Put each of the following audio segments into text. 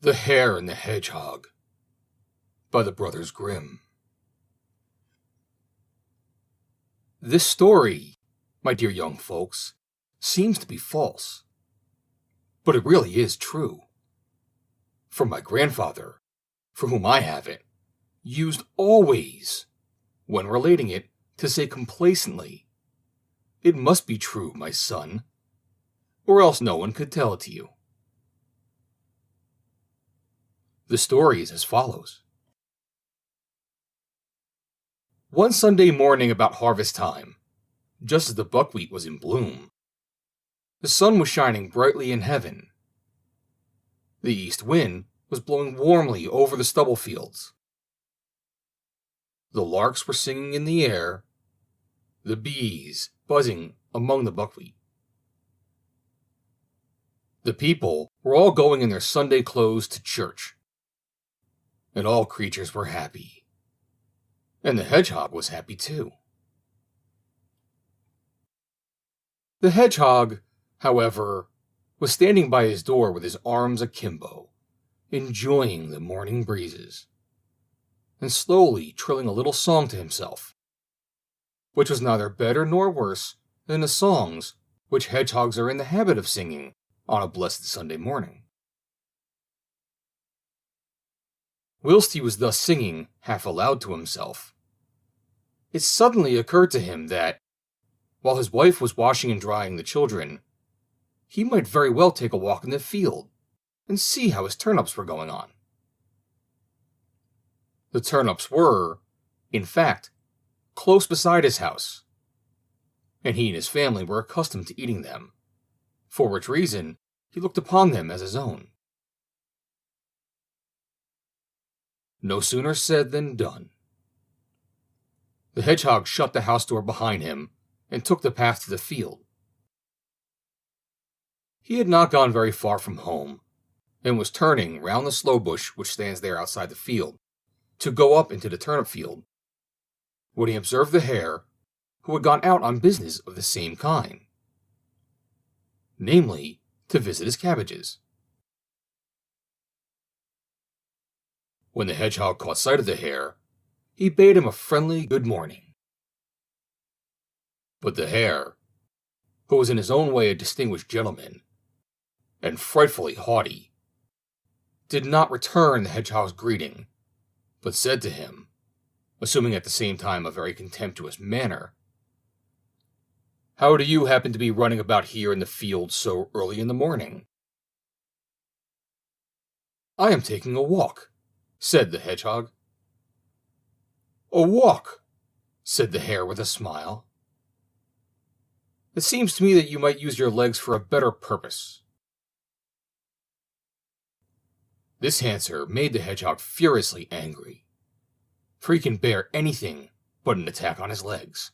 The Hare and the Hedgehog by the brothers Grimm. This story, my dear young folks, seems to be false, but it really is true. For my grandfather, for whom I have it, used always, when relating it, to say complacently, "It must be true, my son, or else no one could tell it to you." The story is as follows. One Sunday morning about harvest time, just as the buckwheat was in bloom, the sun was shining brightly in heaven. The east wind was blowing warmly over the stubble fields. The larks were singing in the air, the bees buzzing among the buckwheat. The people were all going in their Sunday clothes to church, and all creatures were happy. And the hedgehog was happy too. The hedgehog, however, was standing by his door with his arms akimbo, enjoying the morning breezes, and slowly trilling a little song to himself, which was neither better nor worse than the songs which hedgehogs are in the habit of singing on a blessed Sunday morning. Whilst he was thus singing half aloud to himself, it suddenly occurred to him that, while his wife was washing and drying the children, he might very well take a walk in the field and see how his turnips were going on. The turnips were, in fact, close beside his house, and he and his family were accustomed to eating them, for which reason he looked upon them as his own. No sooner said than done. The hedgehog shut the house door behind him and took the path to the field. He had not gone very far from home, and was turning round the sloe bush which stands there outside the field, to go up into the turnip field, when he observed the hare, who had gone out on business of the same kind, namely, to visit his cabbages. When the hedgehog caught sight of the hare, he bade him a friendly good morning. But the hare, who was in his own way a distinguished gentleman, and frightfully haughty, did not return the hedgehog's greeting, but said to him, assuming at the same time a very contemptuous manner, "How do you happen to be running about here in the field so early in the morning?" "I am taking a walk," said the hedgehog. "A walk," said the hare with a smile. "It seems to me that you might use your legs for a better purpose." This answer made the hedgehog furiously angry, for he can bear anything but an attack on his legs,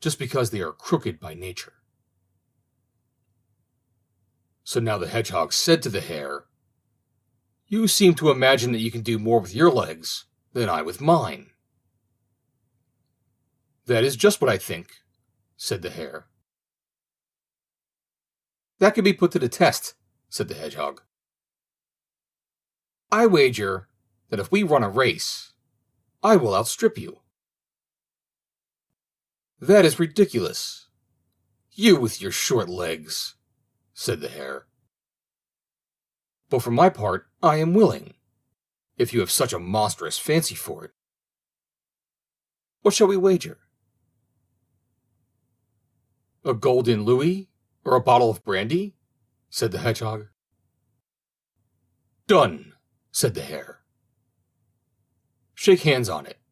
just because they are crooked by nature. So now the hedgehog said to the hare, "You seem to imagine that you can do more with your legs than I with mine." "That is just what I think," said the hare. "That can be put to the test," said the hedgehog. "I wager that if we run a race, I will outstrip you." "That is ridiculous. You with your short legs," said the hare. "But for my part, I am willing, if you have such a monstrous fancy for it. What shall we wager?" "A golden louis, or a bottle of brandy?" said the hedgehog. "Done," said the hare. "Shake hands on it,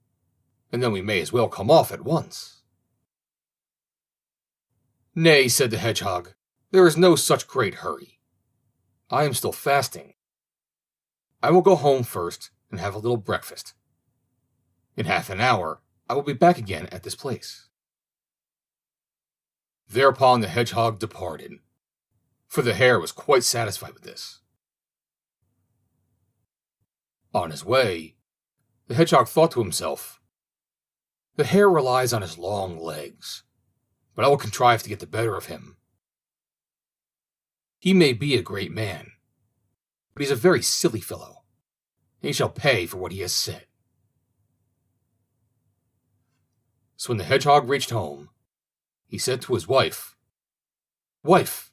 and then we may as well come off at once." "Nay," said the hedgehog, "there is no such great hurry. I am still fasting. I will go home first and have a little breakfast. In half an hour I will be back again at this place." Thereupon the hedgehog departed, for the hare was quite satisfied with this. On his way, the hedgehog thought to himself, "The hare relies on his long legs, but I will contrive to get the better of him. He may be a great man, but he's a very silly fellow. He shall pay for what he has said." So when the hedgehog reached home, he said to his wife, "Wife,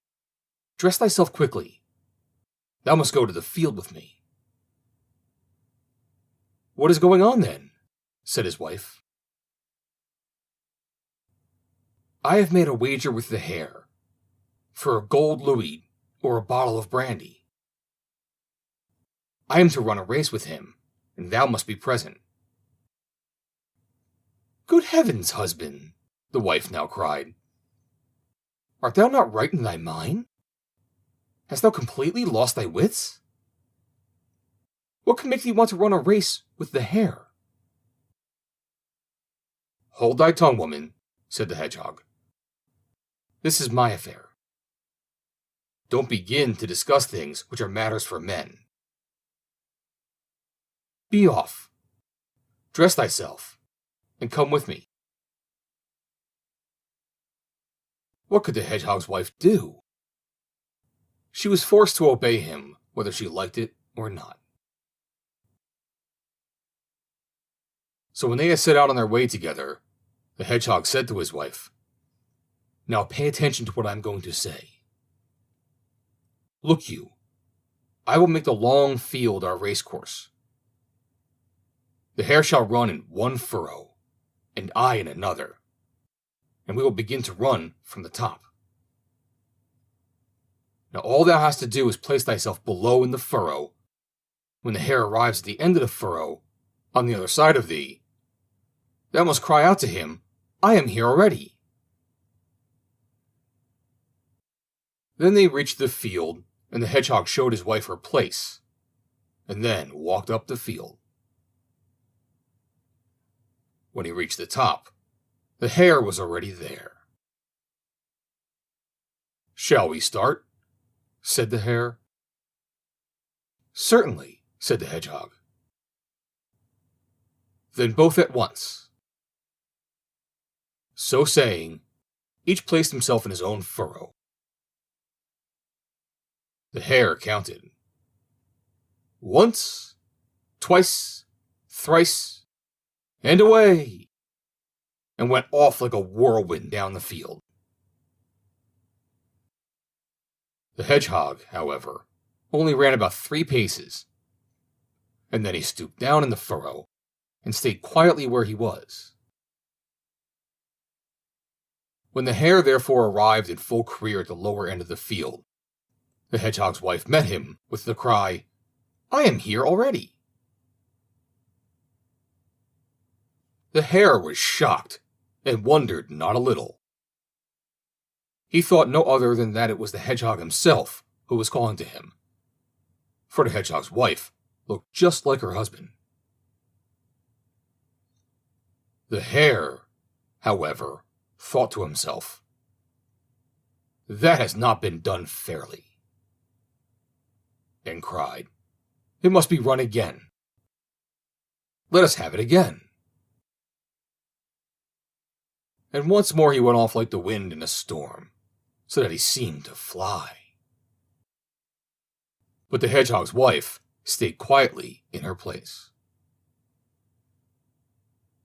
dress thyself quickly. Thou must go to the field with me." "What is going on then?" said his wife. "I have made a wager with the hare for a gold louis or a bottle of brandy. I am to run a race with him, and thou must be present." "Good heavens, husband," the wife now cried. "Art thou not right in thy mind? Hast thou completely lost thy wits? What can make thee want to run a race with the hare?" "Hold thy tongue, woman," said the hedgehog. "This is my affair. Don't begin to discuss things which are matters for men. Be off. Dress thyself, and come with me." What could the hedgehog's wife do? She was forced to obey him, whether she liked it or not. So when they had set out on their way together, the hedgehog said to his wife, "Now pay attention to what I am going to say. Look you, I will make the long field our racecourse. The hare shall run in one furrow, and I in another, and we will begin to run from the top. Now all thou hast to do is place thyself below in the furrow. When the hare arrives at the end of the furrow, on the other side of thee, thou must cry out to him, 'I am here already.'" Then they reached the field, and the hedgehog showed his wife her place, and then walked up the field. When he reached the top, the hare was already there. "Shall we start?" said the hare. "Certainly," said the hedgehog. "Then both at once." So saying, each placed himself in his own furrow. The hare counted. Once, twice, thrice, and away, and went off like a whirlwind down the field. The hedgehog, however, only ran about 3 paces, and then he stooped down in the furrow and stayed quietly where he was. When the hare therefore arrived in full career at the lower end of the field, the hedgehog's wife met him with the cry, "I am here already." The hare was shocked and wondered not a little. He thought no other than that it was the hedgehog himself who was calling to him, for the hedgehog's wife looked just like her husband. The hare, however, thought to himself, "That has not been done fairly," and cried, "It must be run again. Let us have it again." And once more he went off like the wind in a storm, so that he seemed to fly. But the hedgehog's wife stayed quietly in her place.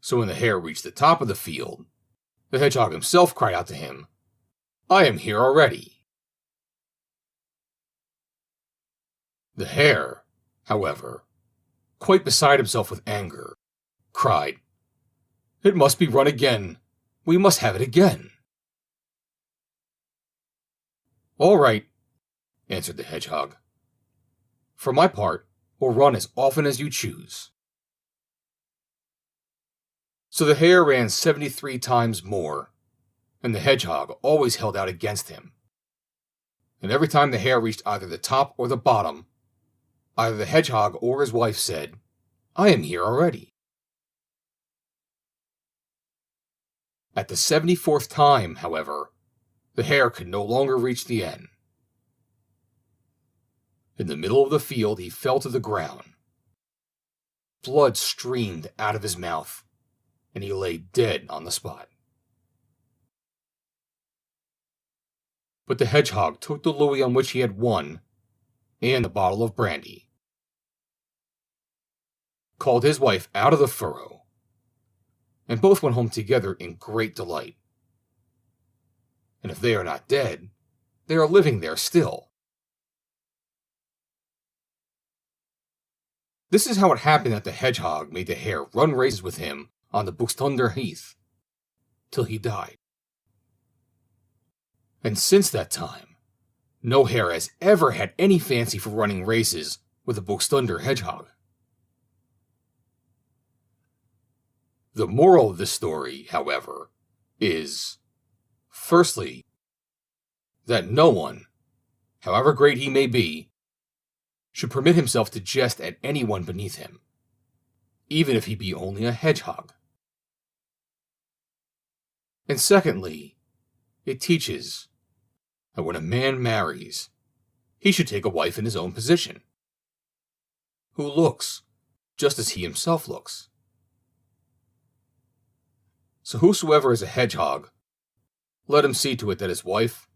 So when the hare reached the top of the field, the hedgehog himself cried out to him, "I am here already." The hare, however, quite beside himself with anger, cried, "It must be run again. We must have it again." "All right," answered the hedgehog. "For my part, we'll run as often as you choose." So the hare ran 73 times more, and the hedgehog always held out against him. And every time the hare reached either the top or the bottom, either the hedgehog or his wife said, "I am here already." At the 74th time, however, the hare could no longer reach the end. In the middle of the field, he fell to the ground. Blood streamed out of his mouth, and he lay dead on the spot. But the hedgehog took the louis on which he had won and a bottle of brandy, called his wife out of the furrow, and both went home together in great delight. And if they are not dead, they are living there still. This is how it happened that the Hedgehog made the Hare run races with him on the Buxtunder Heath, till he died. And since that time, no Hare has ever had any fancy for running races with a Buxtunder Hedgehog. The moral of this story, however, is, firstly, that no one, however great he may be, should permit himself to jest at anyone beneath him, even if he be only a hedgehog. And secondly, it teaches that when a man marries, he should take a wife in his own position, who looks just as he himself looks. So whosoever is a hedgehog, let him see to it that his wife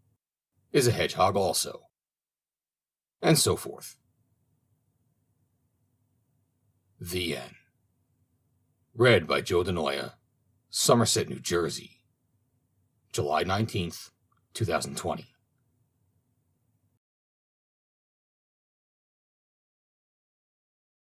is a hedgehog also, and so forth. The end. Read by Joe DeNoia, Somerset, New Jersey, July 19th, 2020.